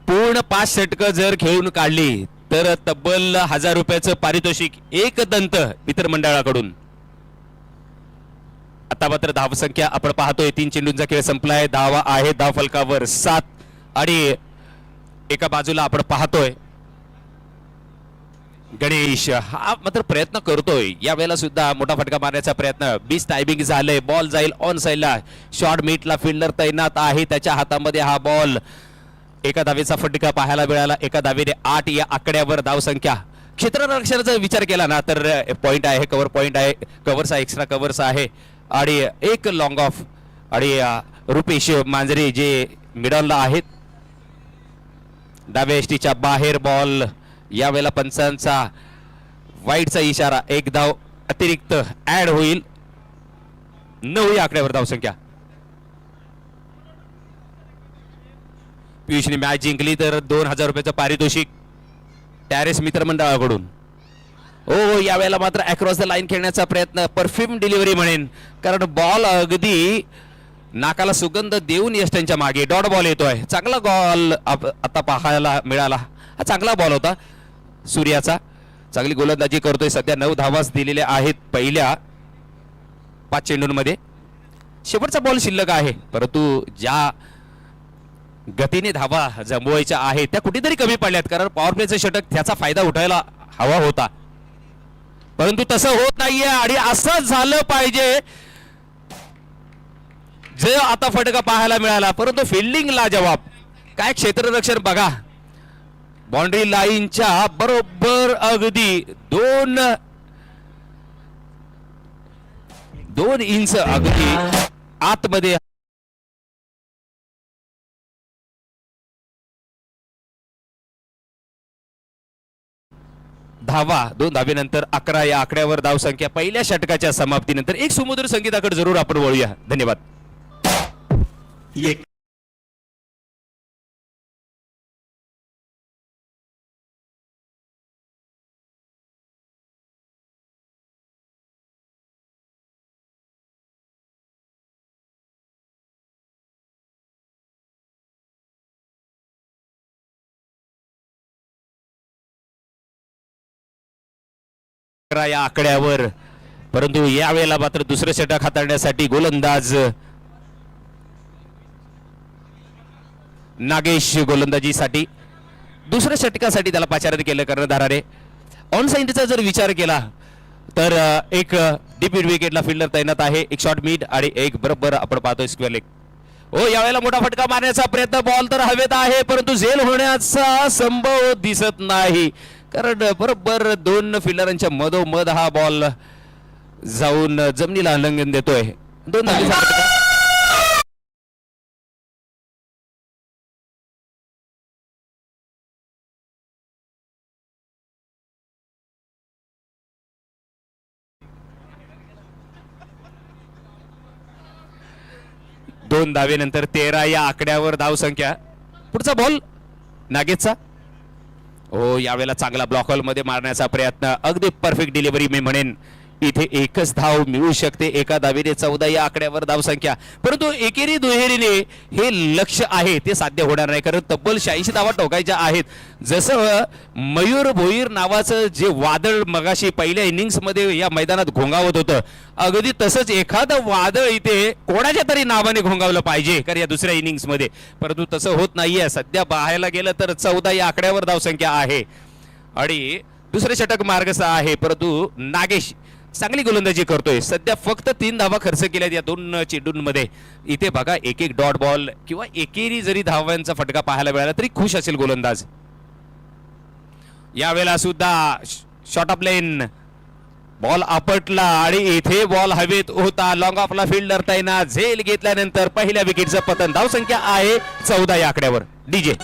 पूर्ण 5 षटकं जर खेळून काढली तर तब्बल 1000 रुपयाचं पारितोषिक एक दंत मित्रमंडळाकडून. आता मात्र धावसंख्या आपण पाहतोय, 3 चेंडूंचा खेळ संपलाय. धावा आहे धाव फलकावर 7 आणि एका बाजूला आपण पाहतोय गणेश हा मात्र प्रयत्न करतोय. या वेळेला सुद्धा मोठा फटका मारण्याचा प्रयत्न. 20 टायमिंग झालंय. बॉल जाईल ऑन साइडला. शॉर्ट मीटला फिल्डर तैनात आहे, त्याच्या हातामध्ये हा बॉल. एका धावेचा फटका पाहायला मिळाला. एका धावेने 8 या आकड्यावर धावसंख्या. क्षेत्ररक्षणाचा विचार केला ना तर पॉइंट आहे, कव्हर पॉइंट आहे, कव्हर्स आहे, एक्स्ट्रा कव्हर्स आहे आणि एक लॉंग ऑफ. आणि रुपेश मांजरे जे मिडलला आहेत. डाव्या एसटीच्या बाहेर बॉल. यावेळेला पंचांचा वाईटचा इशारा. एक धाव अतिरिक्त ऍड होईल. 9 या आकड्यावर धावसंख्या. पियुषने मॅच जिंकली तर 2000 रुपयाचं पारितोषिक टॅरेस मित्रमंडळाकडून. हो यावेळेला मात्र अक्रॉस द लाईन खेळण्याचा प्रयत्न. परफ्यूम डिलिव्हरी म्हणेन, कारण बॉल अगदी नाकाला सुगंध देऊन यष्टांच्या मागे. डॉट बॉल येतोय. चांगला बॉल आता पाहायला मिळाला. हा चांगला बॉल होता सूर्याचा. चांगली गोलंदाजी करतोय. सध्या 9 धावाच दिलेल्या आहेत पहिल्या 5 चेंडूंमध्ये. शेवटचा बॉल शिल्लक आहे, परंतु ज्या गतीने धावा जमवायच्या आहेत त्या कुठेतरी कमी पडल्यात. कारण पॉवर प्लेचं षटक त्याचा फायदा उठायला हवा होता, परंतु तसं होत नाहीये. आणि असं झालं पाहिजे जे आता फटका पाहायला मिळाला, परंतु फिल्डिंगला जवाब. काय क्षेत्ररक्षण बघा. बाउंड्री लाईनच्या बरोबर अगदी 2 इंच अगदी आतमध्ये. धावा 2 धावेनंतर 11 या आकड्यावर धावसंख्या. पहिल्या षटकाच्या समाप्तीनंतर एक सुमधुर संगीताकडे जरूर आपण वळूया. धन्यवाद. या आकड्यावर, परंतु यावेळेला मात्र दुसरं षटक हाताळण्यासाठी गोलंदाज नागेश गोलंदाजीसाठी दुसऱ्या षटकासाठी त्याला पाचारण केलं कर्णधाराने. ऑन साइडचा जर विचार केला तर एक डीप विकेटला फिल्डर तैनात आहे. एक शॉर्ट मिड आणि एक बरोबर आपण पाहतोय स्क्वेअर लेग. हो यावेळेला मोठा फटका मारण्याचा प्रयत्न. बॉल तर हवेत आहे, परंतु झेल होण्याचा संभव दिसत नाही, कारण बरोबर 2 फिल्डरांच्या मधोमध हा बॉल जाऊन जमिनीला उल्लंघन देतोय. 2 धावेचा फटका. दोन धावेनंतर 13 या आकड्यावर धावसंख्या. पुढचा बॉल नागेशचा. हो यावेळेला चांगला ब्लॉक हॉल मध्ये मारण्याचा प्रयत्न. अगदी परफेक्ट डिलिव्हरी मी म्हणेन. इथे एकच धाव मिळू शकते. एका धावेने 14 या आकड्यावर धावसंख्या, परंतु एकेरी दुहेरीने हे लक्ष्य आहे ते साध्य होणार नाही, कारण तब्बल 86 धावा ठोकायच्या आहेत. जसं मयूर भोईर नावाचं जे वादळ मगाशी पहिल्या इनिंग्स मध्ये या मैदानात घोंगावत होतं, अगदी तसंच एखादं वादळ इथे कोणाच्या तरी नावाने घोंगावलं पाहिजे कारण या दुसऱ्या इनिंग्स मध्ये, परंतु तसं होत नाहीये. सध्या पाहायला गेलं तर 14 या आकड्यावर धावसंख्या आहे आणि दुसरे षटक मार्गस्थ आहे, परंतु नागेश चांगली गोलंदाजी करतोय. सध्या फक्त 3 धावा खर्च केल्यात या 2 चेंडूंमध्ये. इथे बघा एक एक डॉट बॉल किंवा एकेरी जरी धावांचा फटका पाहायला मिळाला तरी खुश असेल गोलंदाज. यावेळेला सुद्धा शॉर्ट ऑफ लेन बॉल आपटला आणि इथे बॉल हवेत होता. लॉंग ऑफला फिल्डर तैनात. झेल घेतल्यानंतर पहिल्या विकेटचं पतन. धावसंख्या आहे 14 या आकड्यावर. डीजे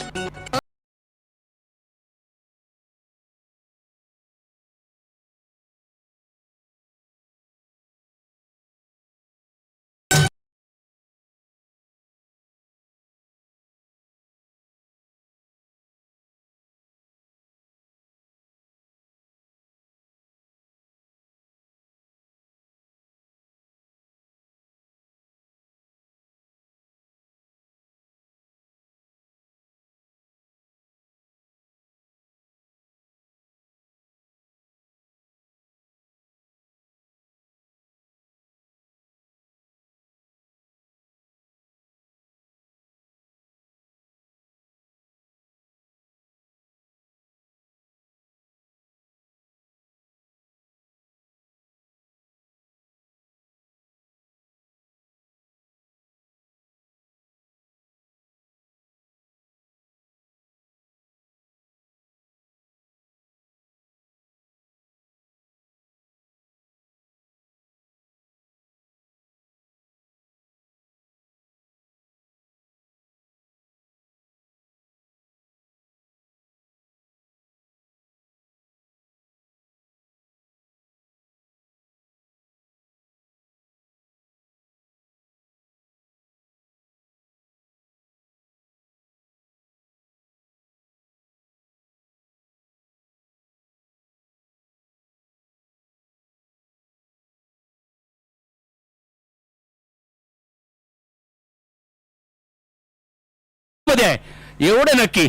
मध्ये आहे एवढं नक्की.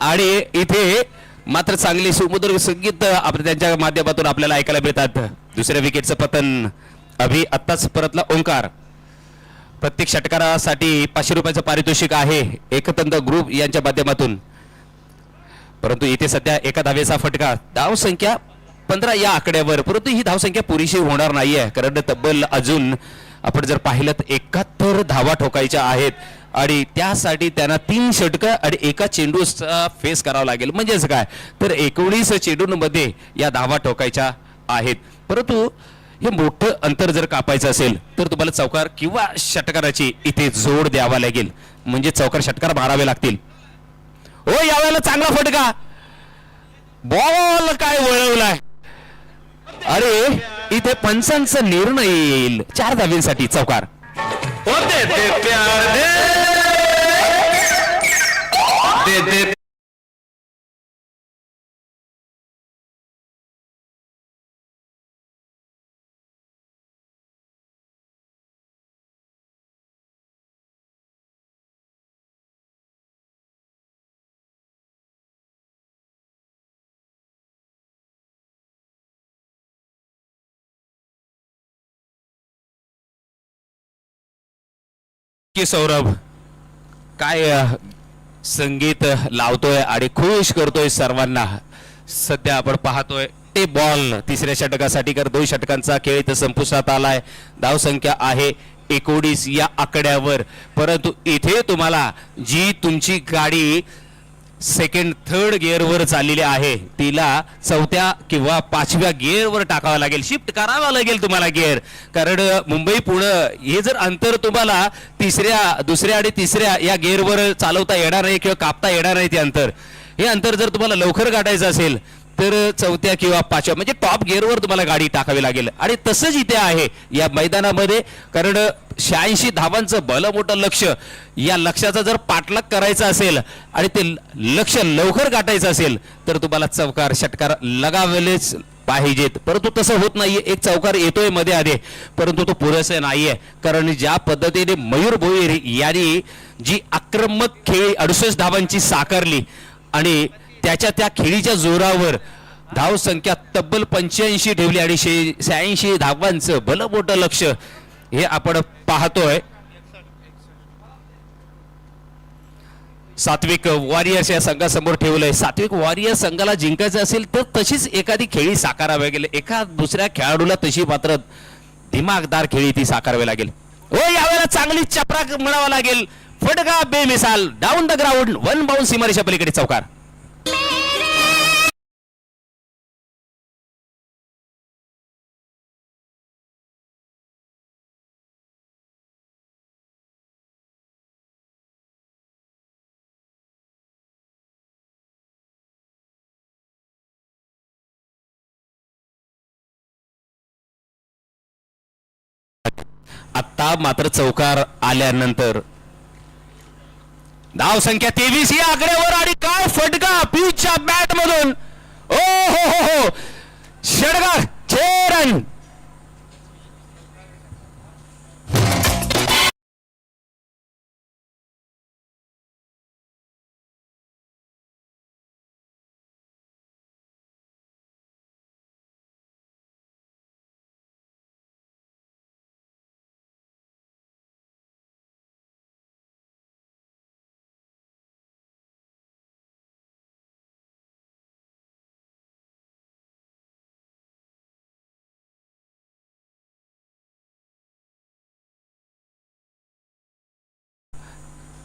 आणि इथे मात्र चांगली सुमधुर संगीत आपण त्यांच्या माध्यमातून आपल्याला ऐकायला मिळतात. दुसऱ्या विकेटचं पतन आत्ताच परतला ओंकार. प्रत्येक षटकारासाठी 500 रुपयाचं पारितोषिक आहे एकतंत ग्रुप यांच्या माध्यमातून. परंतु इथे सध्या एका धावेचा फटका, धाव संख्या 15 या आकड्यावर. परंतु ही धावसंख्या पुरेशी होणार नाहीये, कारण तब्बल अजून आपण जर पाहिलं तर 71 धावा ठोकायच्या आहेत आणि त्यासाठी त्यांना 3 षटकं आणि एका चेंडूचा फेस करावा लागेल. म्हणजेच काय तर 19 चेंडूंमध्ये या धावा ठोकायच्या आहेत. परंतु हे मोठं अंतर जर कापायचं असेल तर तुम्हाला चौकार किंवा षटकाराची इथे जोड द्यावा लागेल, म्हणजे चौकार षटकार मारावे लागतील. हो यावेळेला चांगला फटका, बॉल काय वळवलाय. अरे इथे पंचांचा निर्णय येईल. 4 धाव्यांसाठी चौकार. की सौरभ काय संगीत लावतोय आणि खुश करतोय सर्वांना. सध्या आपण पाहतोय ते बॉल तिसऱ्या षटकासाठी कर 2 षटकांचा खेळ इथं संपुष्टात आलाय. धाव संख्या आहे 19 या आकड्यावर. परंतु इथे तुम्हाला जी तुमची गाडी सेकंड थर्ड गिअरवर चाललेली आहे तिला 4थ्या किंवा 5व्या गिअरवर टाकावं लागेल, शिफ्ट करावा लागेल तुम्हाला गिअर. कारण मुंबई पुणे हे जर अंतर तुम्हाला दुसऱ्या आणि तिसऱ्या या गिअरवर चालवता येणार नाही किंवा कापता येणार नाही. हे अंतर जर तुम्हाला लवकर गाठायचं असेल तर 4थ्या किंवा 5व्या म्हणजे टॉप गिअरवर तुम्हाला गाडी टाकावी लागेल. आणि तसंच इथे आहे या मैदानामध्ये, कारण 86 धावांचं भलं मोठं लक्ष, या लक्ष्याचा जर पाठलाग करायचा असेल आणि ते लक्ष लवकर गाठायचं असेल तर तुम्हाला चौकार षटकार लगावलेच पाहिजेत. परंतु तसं होत नाहीये. एक चौकार येतोय मध्ये आधे, परंतु तो पुरेसा नाहीये. कारण ज्या पद्धतीने मयूर भोईर यांनी जी आक्रमक खेळी 68 धावांची साकारली आणि त्या खेळीच्या जोरावर धाव संख्या तब्बल 85 ठेवली आणि 86 धावांचं भलं मोठं लक्ष हे आपण पाहतोय. सात्विक वॉरियर्स या संघासमोर ठेवलंय. सात्विक वॉरियर्स संघाला जिंकायचं असेल तर तशीच एखादी खेळी साकारावी लागेल. एका दुसऱ्या खेळाडूला तशी मात्र दिमागदार खेळी ती साकारावी लागेल. हो यावेळेला चांगली चपराक म्हणावा लागेल. फटका बेमिसाल डाऊन द ग्राउंड, 1 बाउंस सीमारेषा पलीकडे चौकार. आता मात्र चौकार आल्यानंतर धाव संख्या 23 या आकड्यावर आणि काय फटका पिचच्या बॅट मधून. ओ हो हो हो षटकार 6 run.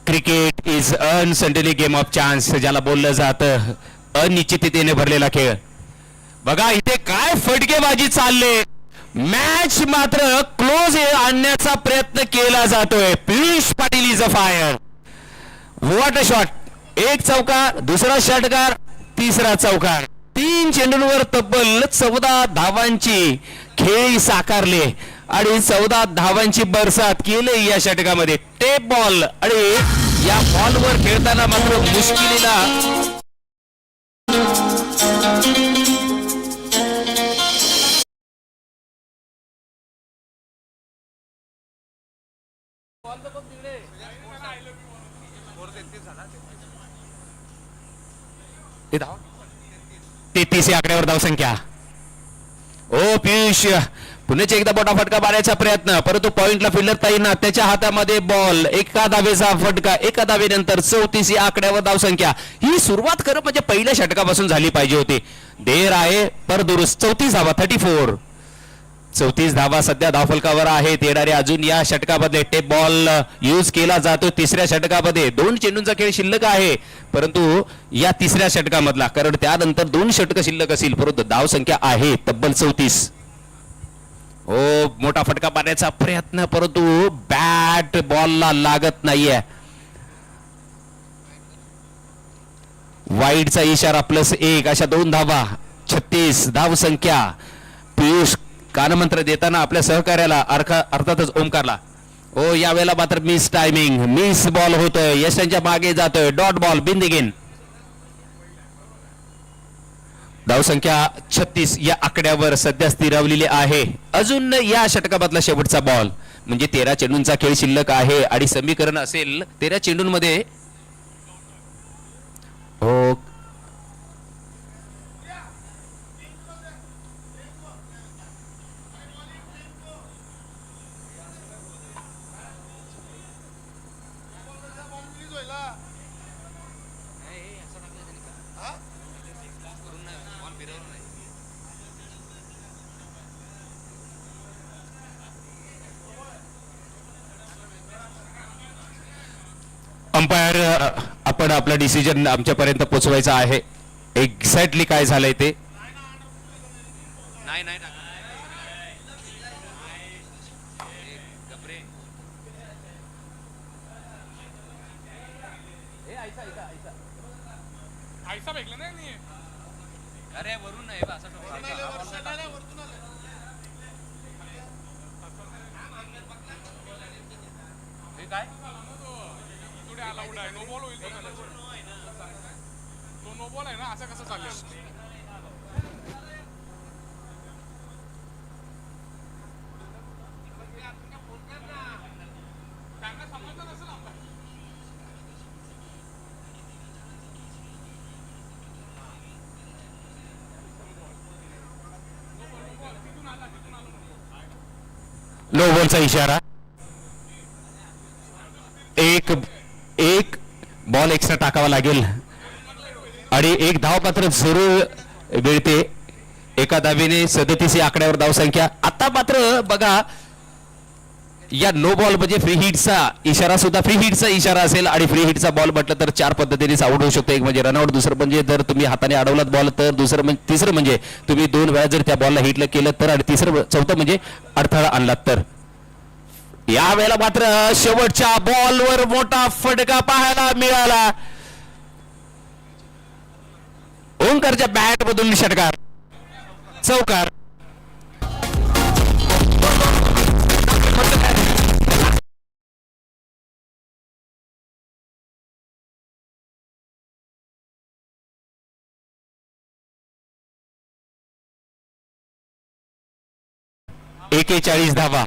Cricket is uncertainly game of chance ज्याला बोललं जातं, अनिश्चिततेने भरलेला खेळ. बघा इथे काय फटकेबाजी चालले. मॅच मात्र क्लोज आणण्याचा प्रयत्न केला जातोय. Piyush Patil is a fire. What a shot. एक चौकार, दुसरा षटकार, तिसरा चौकार. 3 चेंडूंवर तब्बल 14 धावांची खेळी साकारले आणि 14 धावांची बरसात केली या षटकामध्ये. टेप बॉल आणि या बॉलवर खेळताना मात्र मुश्किलीला तेहतीस या आकड्यावर धावसंख्या. ओ पियुष पुण्याचे एकदा मोठा फटका मारायचा प्रयत्न, परंतु पॉइंटला फिल्डर ताईंना त्याच्या हातामध्ये बॉल. एका धावेचा फटका, एका धावेनंतर 34 या आकड्यावर धावसंख्या. ही सुरुवात खरं म्हणजे पहिल्या षटकापासून झाली पाहिजे होती. देर आहे पर दुरुस्त. 34 धावा, 34 धावा सध्या धावफलकावर आहेत. येणारे अजून या षटकामध्ये टेप बॉल यूज केला जातो. तिसऱ्या षटकामध्ये 2 चेंडूंचा खेळ शिल्लक आहे, परंतु या तिसऱ्या षटकामधला, कारण त्यानंतर 2 षटक शिल्लक असतील, परंतु धावसंख्या आहे तब्बल 34. हो, मोठा फटका मारण्याचा प्रयत्न, परंतु बॅट बॉलला लागत नाहीये. वाईडचा इशारा +1 अशा 2 धावा. 36 धावसंख्या. पियुष कानमंत्र देताना आपल्या सहकार्याला अर्थातच ओमकारला. ओ यावेळेला मात्र मिस टायमिंग, मिस बॉल होतोय. यशांच्या मागे जातोय. डॉट बॉल बिंदिगेन. धावसंख्या 36 या आकड्यावर सध्या स्थिरावलेली आहे. अजून या षटकामधला शेवटचा बॉल, म्हणजे 13 चेंडूंचा खेळ शिल्लक आहे आणि समीकरण असेल 13 चेंडूंमध्ये. हो, अंपायर आपण आपला डिसिजन आमच्यापर्यंत पोहोचवायचा आहे. एक्झॅक्टली काय झालंय ते. नाही नाही अरे वरून नाही काय नो बॉल आहे ना, असं कसं चालेल. त्यांना समजलं नसेल आम्हाला. नो बॉलचा इशारा. एक बॉल एक्स्ट्रा टाकावा लागेल आणि एक धाव मात्र जरूर मिळते. एका धावेने 37 या आकड्यावर धावसंख्या. आता मात्र बघा, या नो बॉल म्हणजे फ्री हिटचा इशारा सुद्धा फ्री हिटचा इशारा असेल आणि फ्री हिटचा बॉल म्हटलं तर 4 पद्धतीने आउट होऊ शकतो. एक म्हणजे रनआउट, दुसरं म्हणजे जर तुम्ही हाताने अडवलात बॉल तर, तिसरं म्हणजे तुम्ही 2 वेळा जर त्या बॉलला हिटलं केलं तर, आणि चौथं म्हणजे अडथळा आणलात तर. या वेळेला मात्र शेवटच्या बॉलवर मोठा फटका पाहायला मिळाला. ओंकारच्या बॅट मधून षटकार, चौकार. एकेचाळीस धावा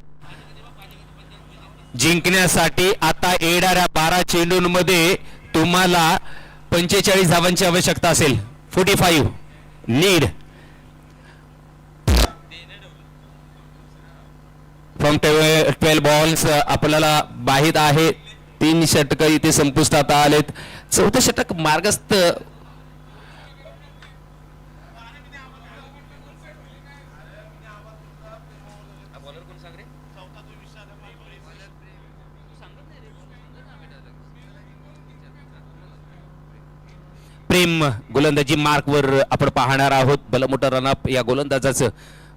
जिंकण्यासाठी आता येणाऱ्या 12 चेंडूंमध्ये तुम्हाला 45 धावांची आवश्यकता असेल. 45 नीड फ्रॉम 12 बॉल्स. आपल्याला माहित आहे 3 षटक इथे संपुष्टात आलेत. 4थं षटक मार्गस्थ. प्रेम गोलंदाजी मार्कवर आपण पाहणार आहोत. भलमोठं रनअप या गोलंदाजाचं,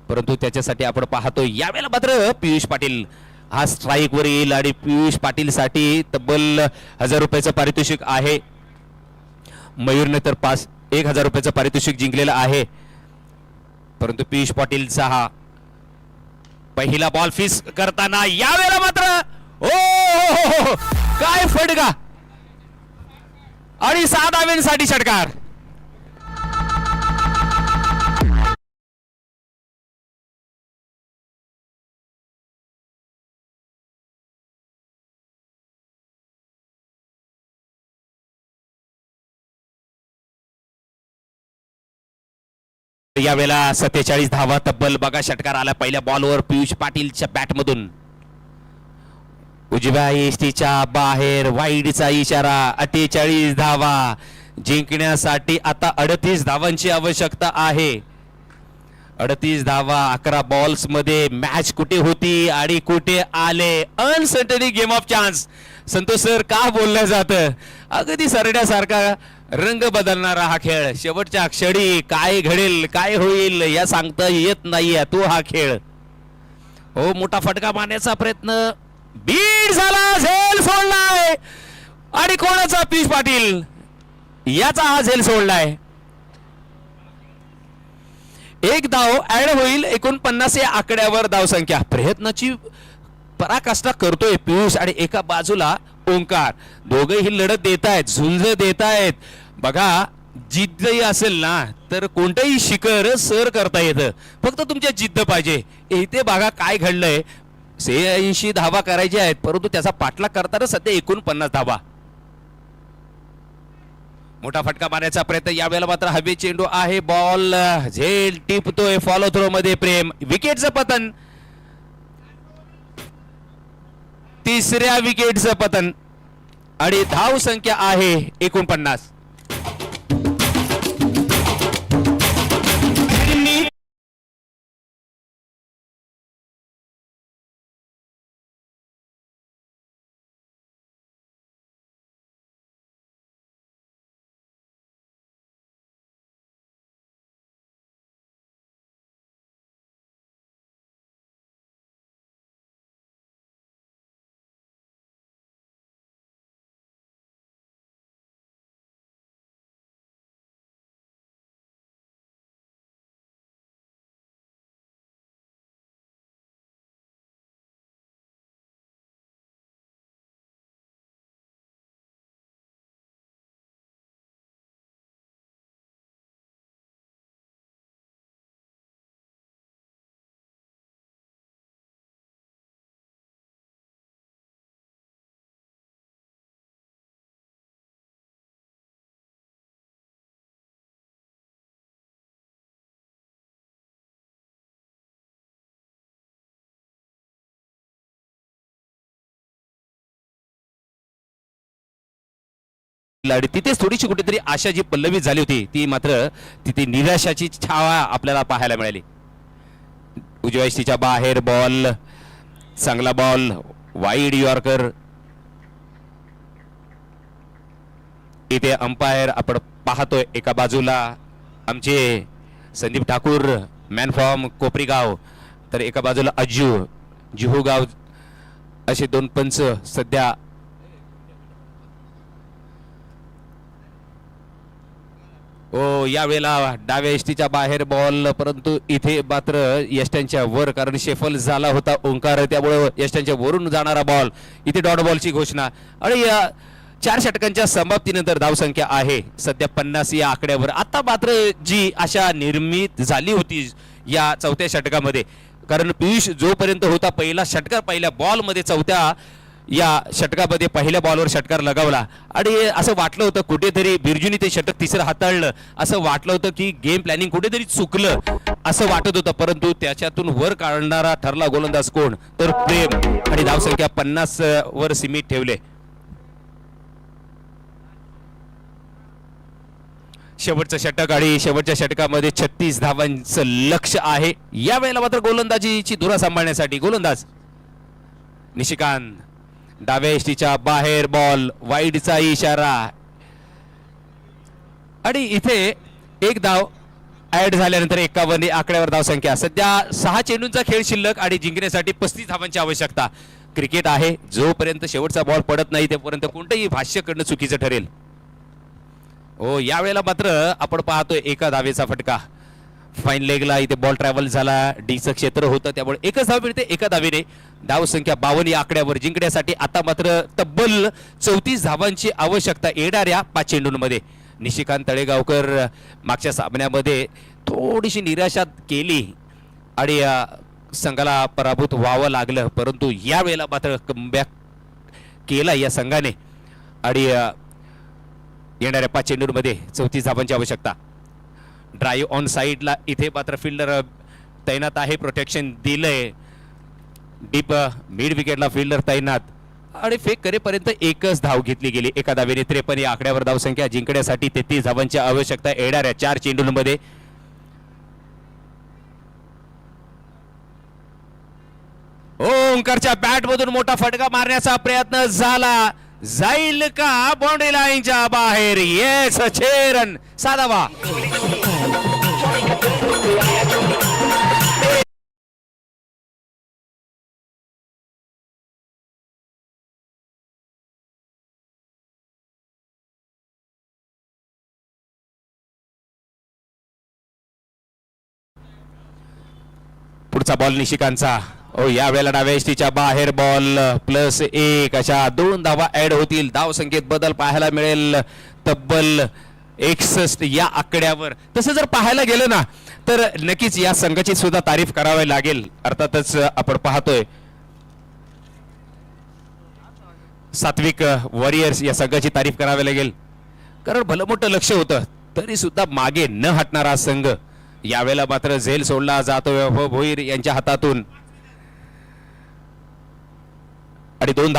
परंतु त्याच्यासाठी आपण पाहतो यावेळेला मात्र पियुष पाटील हा स्ट्राईक वर येईल आणि पियुष पाटील साठी तब्बल 1000 रुपयाचं पारितोषिक आहे. मयूरने तर 1000 रुपयाचं पारितोषिक जिंकलेलं आहे, परंतु पियुष पाटीलचा हा पहिला बॉल फिस करताना यावेळेला मात्र ओ काय फटका आणि 6 धावांसाठी षटकार. आणि यावेळेला 47 धावा तब्बल. बघा षटकार आला पहिल्या बॉलवर पियुष पाटीलच्या बॅटमधून. उजव्या एसटीच्या बाहेर वाईडचा इशारा. 48 धावा जिंकण्यासाठी आता 38 धावांची आवश्यकता आहे. 38 धावा 11 बॉल्स मध्ये मॅच कुठे होती आणि कुठे आले. अनसर्टनी game of chance. Santosh sir का बोललं जातं अगदी सरड्यासारखा रंग बदलणारा हा खेळ. शेवटच्या क्षणी काय घडेल काय होईल या सांगता येत नाहीये तो हा खेळ. हो मोठा फटका मारण्याचा प्रयत्न बीड झाला. झेल सोडलाय आणि कोणाचा पियुष पाटील याचा हा झेल सोडलाय. एक धाव ऍड होईल 49 या आकड्यावर धावसंख्या. प्रयत्नाची पराकाष्ठा करतोय पियुष आणि एका बाजूला ओंकार. दोघेही लढत देत आहेत झुंज देत आहेत. बघा जिद्दही असेल ना तर कोणतंही शिखर सर करता येतं फक्त तुमच्या जिद्द पाहिजे. इथे बघा काय घडलंय. 86 धावा करायच्या आहेत परंतु त्याचा पाठलाग करताना सध्या 49 धावा. मोठा फटका मारण्याचा प्रयत्न यावेळेला मात्र हवे चेंडू आहे. बॉल झेल टिपतोय फॉलो थ्रो मध्ये प्रेम. विकेटचं पतन. तिसऱ्या विकेटचं पतन आणि धाव संख्या आहे 49. आणि तिथेच थोडीशी कुठेतरी आशा जी पल्लवी झाली होती ती मात्र तिथे निराशाची छावा आपल्याला पाहायला मिळाली. उजव्या यष्टीच्या बाहेर बॉल. चांगला बॉल वाईड यॉर्कर. इथे अंपायर आपण पाहतोय एका बाजूला आमचे संदीप ठाकूर मॅन फॉर्म कोपरीगाव तर एका बाजूला अज्जू जुहूगाव असे दोन पंच सध्या. ओ यावेळेला डाव्या यष्टीच्या बाहेर बॉल परंतु इथे मात्र यष्ट्यांच्या वर कारण शेफल झाला होता ओंकार त्यामुळे यष्ट्यांच्या वरून जाणारा बॉल. इथे डॉट बॉलची घोषणा आणि या 4 षटकांच्या समाप्तीनंतर धावसंख्या आहे सध्या 50 या आकड्यावर. आता मात्र जी आशा निर्मित झाली होती या चौथ्या षटकामध्ये कारण पियुष जोपर्यंत होता पहिला षटकार पहिल्या बॉल मध्ये चौथ्या या षटकामध्ये पहिल्या बॉलवर षटकार लगावला आणि असं वाटलं होतं कुठेतरी बिरजूनी ते षटक तिसरं हाताळलं. असं वाटलं होतं की गेम प्लॅनिंग कुठेतरी चुकलं असं वाटत होतं परंतु त्याच्यातून वर काढणारा ठरला गोलंदाज कोण तर प्रेम आणि धावसंख्या 50 वर सीमित ठेवले. शेवटचं षटक आणि शेवटच्या षटकामध्ये 36 धावांचं लक्ष आहे. या वेळेला मात्र गोलंदाजीची धुरा सांभाळण्यासाठी गोलंदाज निशिकांत. डाव्या यष्टीच्या बाहेर बॉल वाईडचा इशारा आणि इथे एक धाव ऍड झाल्यानंतर 51 आकड्यावर धावसंख्या. सध्या 6 चेंडूंचा खेळ शिल्लक आणि जिंकण्यासाठी 35 धावांची आवश्यकता. क्रिकेट आहे जोपर्यंत शेवटचा बॉल पडत नाही तोपर्यंत कोणतंही भाष्य करणं चुकीचं ठरेल. हो यावेळेला मात्र आपण पाहतोय एका धावेचा फटका. फाईन लेगला इथे बॉल ट्रॅव्हल झाला. डीचं क्षेत्र होतं त्यामुळे एकच धाव मिळते एका धावेने. धाव संख्या 52 या आकड्यावर जिंकण्यासाठी आता मात्र तब्बल 34 धावांची आवश्यकता येणाऱ्या 5 चेंडूंमध्ये. निशिकांत तळेगावकर मागच्या सामन्यामध्ये थोडीशी निराशा केली आणि संघाला पराभूत व्हावं लागलं परंतु यावेळेला मात्र कमबॅक केला या संघाने आणि येणाऱ्या 5 चेंडूंमध्ये 34 धावांची आवश्यकता. ड्राईव्ह ऑन साईडला इथे मात्र फिल्डर तैनात आहे, प्रोटेक्शन दिलंय. डीप मिड विकेटला फिल्डर तैनात आणि फेक करेपर्यंत एकच धाव घेतली गेली. एका धावेने 53 या आकड्यावर धावसंख्या जिंकण्यासाठी 33 धावांची आवश्यकता येणाऱ्या 4 चेंडूंमध्ये. ओंकारच्या बॅट मधून मोठा फटका मारण्याचा प्रयत्न झाला, जाईल का बाउंड्री लाईनच्या बाहेर. येस, 6 रन, 6 धावा. पुढचा बॉल निशिकांचा. ओ यावेळेला डाव्या एसटीच्या बाहेर बॉल +1 अशा 2 धावा ऍड होतील. धाव संख्येत बदल पाहायला मिळेल तब्बल 61 या आकड्यावर. तसं जर पाहायला गेलं ना तर नक्कीच या संघाची सुद्धा तारीफ करावी लागेल. अर्थातच आपण पाहतोय सात्विक वॉरियर्स या संघाची तारीफ करावी लागेल, कारण भलं मोठं लक्ष होतं तरी सुद्धा मागे न हटणारा संघ. यावेळेला मात्र झेल सोडला जातोय भोईर यांच्या हातातून आणि 2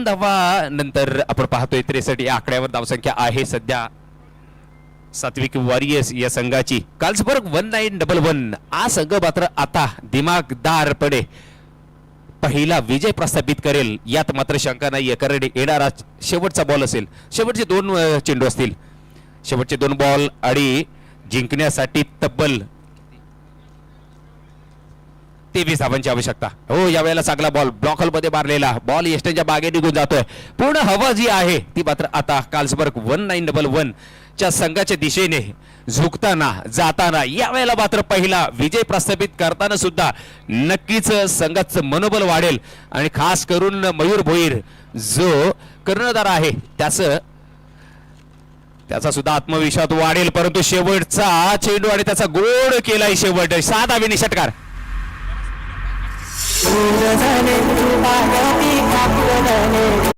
धावा नंतर आपण पाहतोय 63 या आकड्यावर धावसंख्या आहे सध्या सात्विक वॉरियर्स या संघाची. कार्ल्सबर्ग 1911 हा संघ मात्र आता दिमागदारपणे पहिला विजय प्रस्थापित करेल यात मात्र शंका नाहीये, कारण येणारा शेवटचा बॉल असेल, शेवटचे 2 चेंडू असतील, शेवटचे 2 बॉल आणि जिंकण्यासाठी तब्बल 23 धावांची आवश्यकता. हो यावेळेला चांगला बॉल ब्लॉक होल मध्ये मारलेला बॉल यष्टीच्या बागे निघून जातोय. पूर्ण हवा जी आहे ती मात्र आता कार्ल्सबर्ग 1911 च्या संघाच्या दिशेने झुकताना जाताना यावेळेला मात्र पहिला विजय प्रस्थापित करताना सुद्धा नक्कीच संघाचं मनोबल वाढेल आणि खास करून मयूर भोईर जो कर्णधार आहे त्याचा सुद्धा आत्मविश्वास वाढेल. परंतु शेवटचा चेंडू आणि त्याचा गोड केलाय शेवट. 6 धावेने षटकार. झाले